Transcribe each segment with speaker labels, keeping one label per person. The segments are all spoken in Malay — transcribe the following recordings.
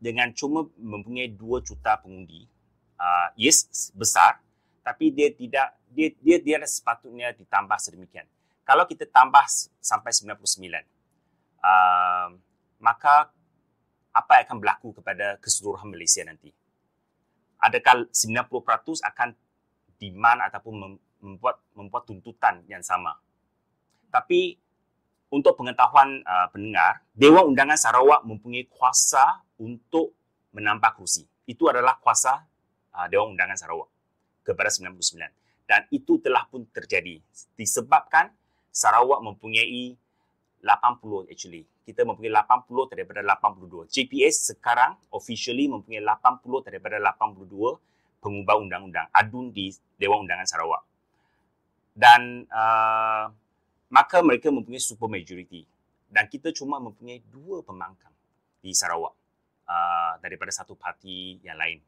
Speaker 1: dengan cuma mempunyai 2 juta pengundi, yes, besar, tapi dia sepatutnya ditambah sedemikian. Kalau kita tambah sampai 99, maka apa yang akan berlaku kepada keseluruhan Malaysia nanti? Adakah 90% akan demand ataupun membuat tuntutan yang sama? Tapi untuk pengetahuan pendengar, Dewan Undangan Sarawak mempunyai kuasa untuk menambah kerusi. Itu adalah kuasa Dewan Undangan Sarawak kepada 99. Dan itu telah pun terjadi disebabkan Sarawak mempunyai 80 actually. Kita mempunyai 80 daripada 82. JPS sekarang officially mempunyai 80 daripada 82 pengubah undang-undang adun di Dewan Undangan Sarawak. Dan maka mereka mempunyai super majority. Dan kita cuma mempunyai 2 pembangkang di Sarawak daripada satu parti yang lain.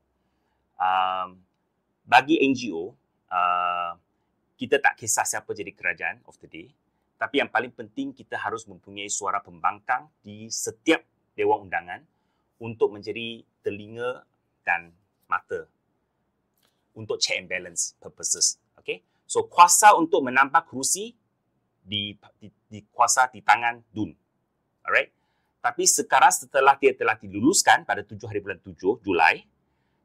Speaker 1: Bagi NGO, kita tak kisah siapa jadi kerajaan of the day. Tapi yang paling penting, kita harus mempunyai suara pembangkang di setiap Dewan Undangan untuk menjadi telinga dan mata untuk check and balance purposes. Okay? So, kuasa untuk menambah kerusi di kuasa di tangan DUN. Alright? Tapi sekarang setelah dia telah diluluskan pada 7 hari bulan 7 Julai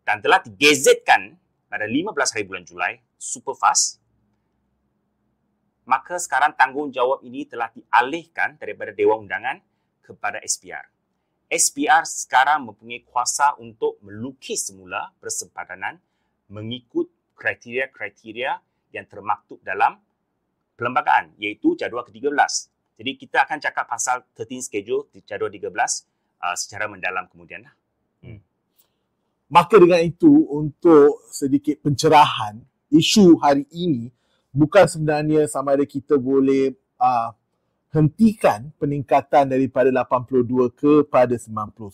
Speaker 1: dan telah digazetkan pada 15 hari bulan Julai, super fast, maka sekarang tanggungjawab ini telah dialihkan daripada Dewan Undangan kepada SPR. SPR sekarang mempunyai kuasa untuk melukis semula persempadanan mengikut kriteria-kriteria yang termaktub dalam perlembagaan, iaitu jadual ke-13. Jadi kita akan cakap pasal 13 schedule di jadual 13 secara mendalam kemudian.
Speaker 2: Maka dengan itu, untuk sedikit pencerahan, isu hari ini bukan sebenarnya sama ada kita boleh hentikan peningkatan daripada 82 kepada 99,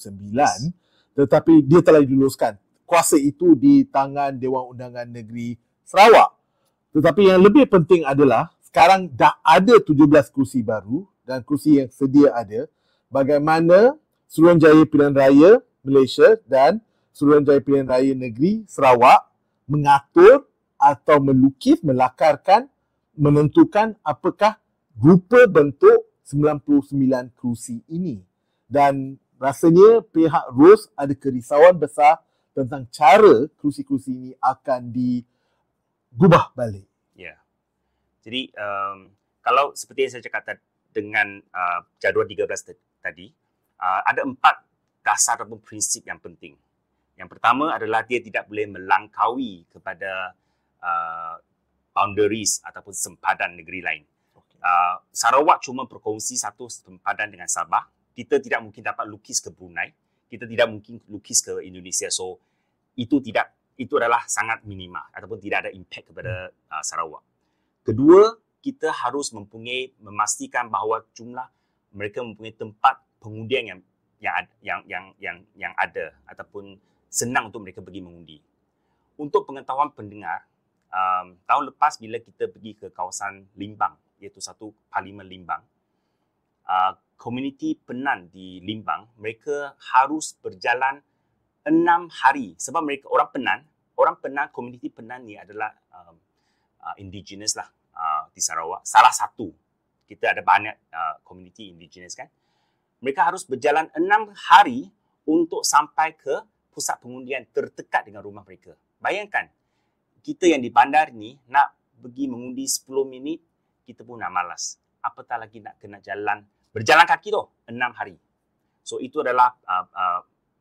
Speaker 2: tetapi dia telah diluluskan. Kuasa itu di tangan Dewan Undangan Negeri Sarawak. Tetapi yang lebih penting adalah sekarang dah ada 17 kursi baru dan kursi yang sedia ada. Bagaimana Suruhanjaya Pilihan Raya Malaysia dan Suruhanjaya Pilihan Raya Negeri Sarawak mengatur atau melukis, melakarkan, menentukan apakah rupa bentuk 99 kerusi ini. Dan rasanya pihak ROS ada kerisauan besar tentang cara kerusi-kerusi ini akan digubah balik.
Speaker 1: Ya. Jadi, kalau seperti yang saya cakap dengan jadual 13 tadi, ada 4 dasar ataupun prinsip yang penting. Yang pertama adalah dia tidak boleh melangkaui kepada boundaries ataupun sempadan negeri lain. Sarawak cuma berkongsi satu sempadan dengan Sabah. Kita tidak mungkin dapat lukis ke Brunei. Kita tidak mungkin lukis ke Indonesia. So, itu adalah sangat minima ataupun tidak ada impact kepada Sarawak. Kedua, kita harus memastikan bahawa jumlah mereka mempunyai tempat pengundian yang ada ataupun senang untuk mereka pergi mengundi. Untuk pengetahuan pendengar, tahun lepas bila kita pergi ke kawasan Limbang, iaitu satu Parlimen Limbang, komuniti Penan di Limbang, mereka harus berjalan 6 hari sebab mereka orang Penan, komuniti Penan ni adalah indigenous lah di Sarawak. Salah satu, kita ada banyak komuniti indigenous kan. Mereka harus berjalan 6 hari untuk sampai ke pusat pengundian terdekat dengan rumah mereka. Bayangkan, kita yang di bandar ni nak pergi mengundi 10 minit, kita pun nak malas. Apatah lagi nak kena berjalan kaki tu 6 hari. So itu adalah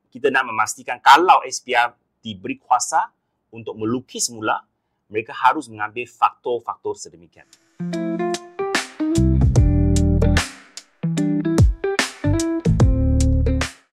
Speaker 1: kita nak memastikan kalau SPR diberi kuasa untuk melukis semula, mereka harus mengambil faktor-faktor sedemikian.